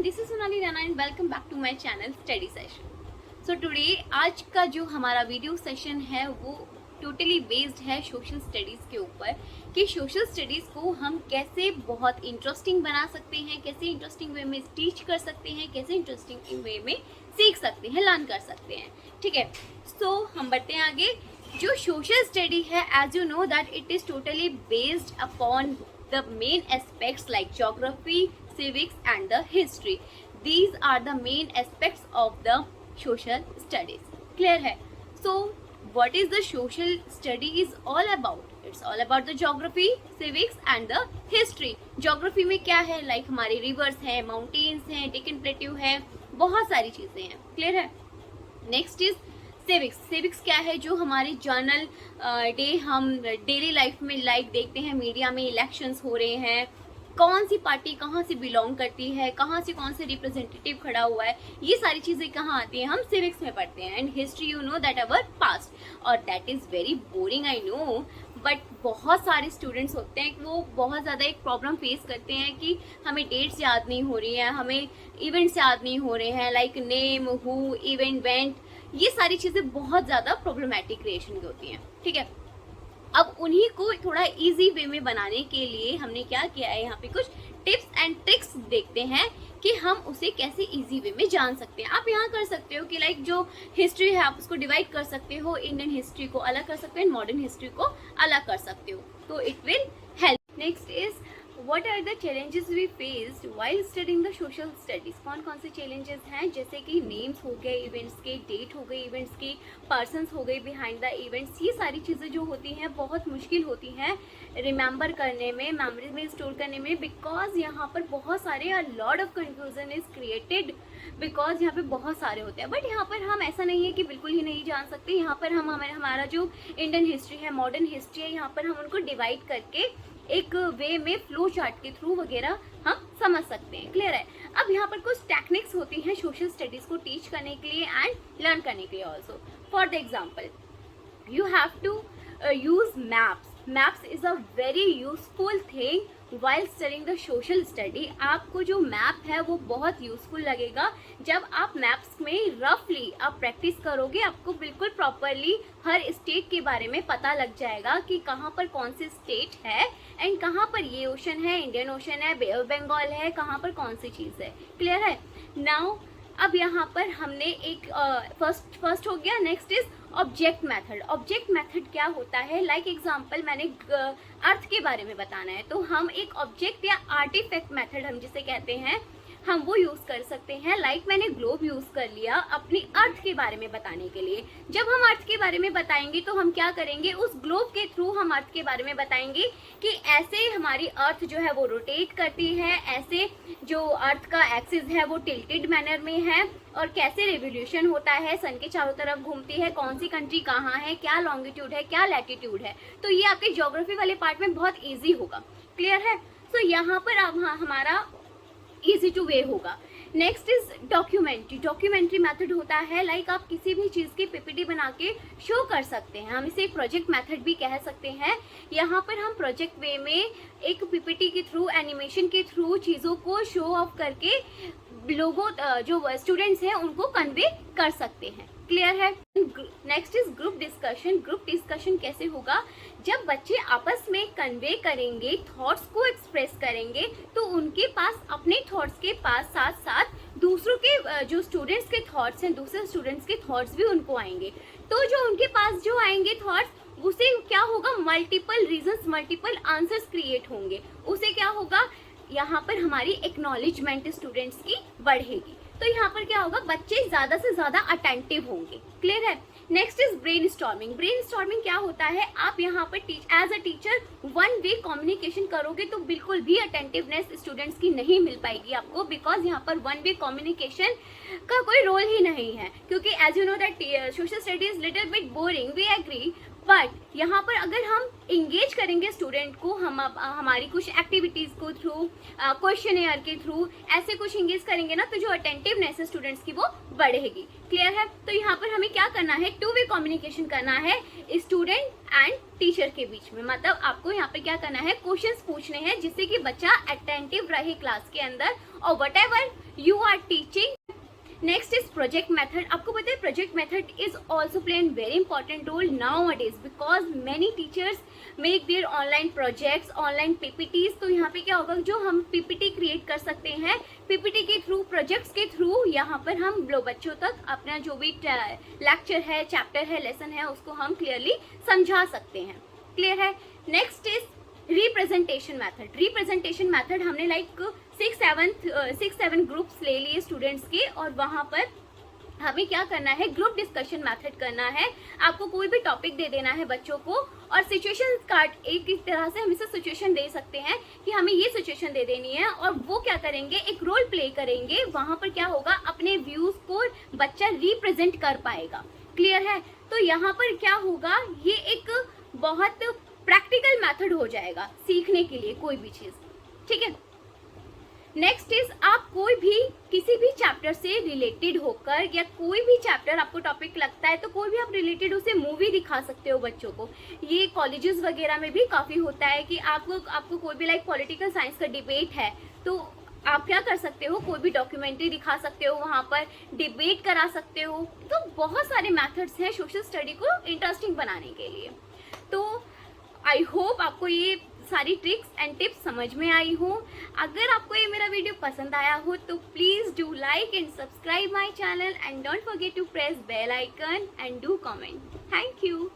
This is Sonali Rana and welcome back to my channel study session. So today आज का जो हमारा वीडियो सेशन है वो टोटली बेस्ड है सोशल स्टडीज़ के ऊपर कि सोशल स्टडीज़ को हम कैसे बहुत इंटरेस्टिंग बना सकते हैं, कैसे इंटरेस्टिंग वे में टीच कर सकते हैं, कैसे इंटरेस्टिंग वे में सीख सकते हैं, लर्न कर सकते हैं। ठीक है, सो हम बढ़ते हैं आगे। जो सोशल स्टडी है, as you know that it is totally based upon the main aspects like geography, civics and the history. These are the main aspects of the social studies. Clear है? So what is the social study is all about? It's all about the geography, civics and the history. Geography में क्या है, like हमारे rivers हैं, mountains हैं, Deccan Plateau है, बहुत सारी चीज़ें हैं. Clear है? Next is civics. सिविक्स क्या है, जो हमारे जर्नल डे हम डेली लाइफ में लाइक देखते हैं, मीडिया में इलेक्शंस हो रहे हैं, कौन सी पार्टी कहाँ से बिलोंग करती है, कहाँ से कौन से रिप्रेजेंटेटिव खड़ा हुआ है, ये सारी चीज़ें कहाँ आती हैं, हम सिविक्स में पढ़ते हैं। And history you know that our past, और that is very boring I know, but बहुत सारे स्टूडेंट्स होते हैं कि वो बहुत ज़्यादा एक प्रॉब्लम फेस करते हैं कि हमें डेट्स याद नहीं हो रही हैं, हमें इवेंट्स याद नहीं हो रहे हैं, like name, who, event, went, ये सारी चीज़ें बहुत ज़्यादा प्रॉब्लमैटिक क्रिएशन की होती हैं। ठीक है, अब उन्हीं को थोड़ा इजी वे में बनाने के लिए हमने क्या किया है, यहाँ पे कुछ टिप्स एंड ट्रिक्स देखते हैं कि हम उसे कैसे इजी वे में जान सकते हैं। आप यहाँ कर सकते हो कि लाइक जो हिस्ट्री है आप उसको डिवाइड कर सकते हो, इंडियन हिस्ट्री को अलग कर सकते हो, मॉडर्न हिस्ट्री को अलग कर सकते हो, तो it will help. Next is What are the challenges we faced while studying the social studies? कौन कौन से challenges हैं, जैसे कि names हो गए events के, date हो गई events की, persons हो गई behind the events, ये सारी चीज़ें जो होती हैं बहुत मुश्किल होती हैं रिमेंबर करने में, मेमोरी में स्टोर करने में, बिकॉज यहाँ पर बहुत सारे a lot of confusion is created because यहाँ पे बहुत सारे होते हैं। बट यहाँ पर हम ऐसा नहीं है कि बिल्कुल ही नहीं जान सकते, यहाँ पर हम हमारा जो इंडियन हिस्ट्री है, मॉडर्न हिस्ट्री है, यहाँ पर हम उनको डिवाइड करके एक वे में फ्लो चार्ट के थ्रू वगैरह हम समझ सकते हैं। क्लियर है? अब यहाँ पर कुछ टेक्निक्स होती हैं सोशल स्टडीज़ को टीच करने के लिए एंड लर्न करने के लिए also. For the example, you have to use maps. Maps is a very useful thing while studying the social study. आपको जो मैप है वो बहुत यूजफुल लगेगा जब आप मैप्स में रफली आप प्रैक्टिस करोगे, आपको बिल्कुल प्रॉपरली हर स्टेट के बारे में पता लग जाएगा कि कहाँ पर कौन सी स्टेट है एंड कहाँ पर ये ओशन है, इंडियन ओशन है, बे ऑफ बंगाल है, कहाँ पर कौन सी चीज़ है। क्लियर है? नाउ अब यहाँ पर हमने एक फर्स्ट हो गया। Next is object method. Object method क्या होता है, लाइक एग्जांपल मैंने अर्थ के बारे में बताना है तो हम एक ऑब्जेक्ट या आर्टिफैक्ट मेथड हम जिसे कहते हैं, हम वो यूज़ कर सकते हैं। लाइक मैंने ग्लोब यूज़ कर लिया अपनी अर्थ के बारे में बताने के लिए। जब हम अर्थ के बारे में बताएंगे तो हम क्या करेंगे, उस ग्लोब के थ्रू हम अर्थ के बारे में बताएंगे कि ऐसे हमारी अर्थ जो है वो रोटेट करती है, ऐसे जो अर्थ का एक्सिस है वो टिल्टेड मैनर में है, और कैसे रिवोल्यूशन होता है, सन के चारों तरफ घूमती है, कौन सी कंट्री कहाँ है, क्या लॉन्गिट्यूड है, क्या लैटिट्यूड है। तो ये आपके ज्योग्राफी वाले पार्ट में बहुत ईजी होगा। क्लियर है? सो यहाँ पर अब हमारा इजी टू वे होगा। Next is documentary. Documentary method होता है लाइक आप किसी भी चीज़ की पीपीटी बना के शो कर सकते हैं, हम इसे एक प्रोजेक्ट मेथड भी कह सकते हैं। यहाँ पर हम प्रोजेक्ट वे में एक पीपीटी के थ्रू, एनिमेशन के थ्रू चीज़ों को शो ऑफ करके लोगों जो स्टूडेंट्स हैं उनको कन्वे कर सकते हैं। क्लियर है? Next is group discussion. Group discussion कैसे होगा, जब बच्चे आपस में कन्वे करेंगे, थॉट्स को एक्सप्रेस करेंगे, तो उनके पास अपने थॉट्स के पास साथ साथ दूसरों के जो स्टूडेंट्स के थॉट्स हैं, दूसरे स्टूडेंट्स के थॉट्स भी उनको आएंगे। तो जो उनके पास जो आएंगे थॉट्स, उसे क्या होगा, multiple reasons, multiple answers create होंगे। उसे क्या होगा, यहाँ पर हमारी एक्नॉलेजमेंट स्टूडेंट्स की बढ़ेगी। तो यहाँ पर क्या होगा, बच्चे ज़्यादा से ज़्यादा अटेंटिव होंगे। क्लियर है? Next is brainstorming. Brainstorming क्या होता है, आप यहाँ पर as a teacher one way communication करोगे तो बिल्कुल भी अटेंटिवनेस स्टूडेंट्स की नहीं मिल पाएगी आपको, बिकॉज यहाँ पर वन वे कम्युनिकेशन का कोई रोल ही नहीं है, क्योंकि as you know that social studies little bit boring, we agree, but यहाँ पर अगर हम इंगेज करेंगे स्टूडेंट को, हम हमारी कुछ एक्टिविटीज़ को थ्रू, क्वेश्चनेयर के थ्रू ऐसे कुछ इंगेज करेंगे ना, तो जो अटेंटिवनेस है स्टूडेंट्स की वो बढ़ेगी। क्लियर है? तो यहाँ पर हमें क्या करना है, टू वे कम्युनिकेशन करना है स्टूडेंट एंड टीचर के बीच में। मतलब आपको यहाँ पे क्या करना है, क्वेश्चंस पूछने हैं जिससे कि बच्चा अटेंटिव रहे क्लास के अंदर, और whatever you are teaching. Next is project method. आपको पता है project method is also play an very important role nowadays because many teachers make their online projects, online PPTs. तो यहाँ पे क्या होगा, जो हम पीपीटी क्रिएट कर सकते हैं पीपीटी के थ्रू, प्रोजेक्ट्स के थ्रू, यहाँ पर हम बच्चों तक अपना जो भी लेक्चर है, चैप्टर है, लेसन है, उसको हम क्लियरली समझा सकते हैं. क्लियर है. Next is representation method. Representation method हमने लाइक 6-7 ग्रुप्स ले लिए स्टूडेंट्स के, और वहां पर हमें क्या करना है, ग्रुप डिस्कशन मेथड करना है. आपको कोई भी टॉपिक दे देना है बच्चों को, और सिचुएशन कार्ड एक इस तरह से हम इसे सिचुएशन दे सकते हैं कि हमें ये सिचुएशन दे देनी है, और वो क्या करेंगे, एक रोल प्ले करेंगे. वहां पर क्या होगा, अपने व्यूज को बच्चा रिप्रेजेंट कर पाएगा. क्लियर है. तो यहाँ पर क्या होगा, ये एक बहुत प्रैक्टिकल मेथड हो जाएगा सीखने के लिए कोई भी चीज. ठीक है. नेक्स्ट इज आप कोई भी किसी भी चैप्टर से रिलेटेड होकर, या कोई भी चैप्टर आपको टॉपिक लगता है तो कोई भी आप रिलेटेड उसे मूवी दिखा सकते हो बच्चों को. ये कॉलेजेस वगैरह में भी काफी होता है कि आपको कोई भी लाइक पॉलिटिकल साइंस का डिबेट है तो आप क्या कर सकते हो, कोई भी डॉक्यूमेंट्री दिखा सकते हो, वहां पर डिबेट करा सकते हो. तो बहुत सारे मेथड्स हैं सोशल स्टडी को इंटरेस्टिंग बनाने के लिए. तो आई होप आपको ये सारी ट्रिक्स एंड टिप्स समझ में आई हो. अगर आपको ये मेरा वीडियो पसंद आया हो तो please do like and subscribe my channel and don't forget to press bell icon and do comment. Thank you.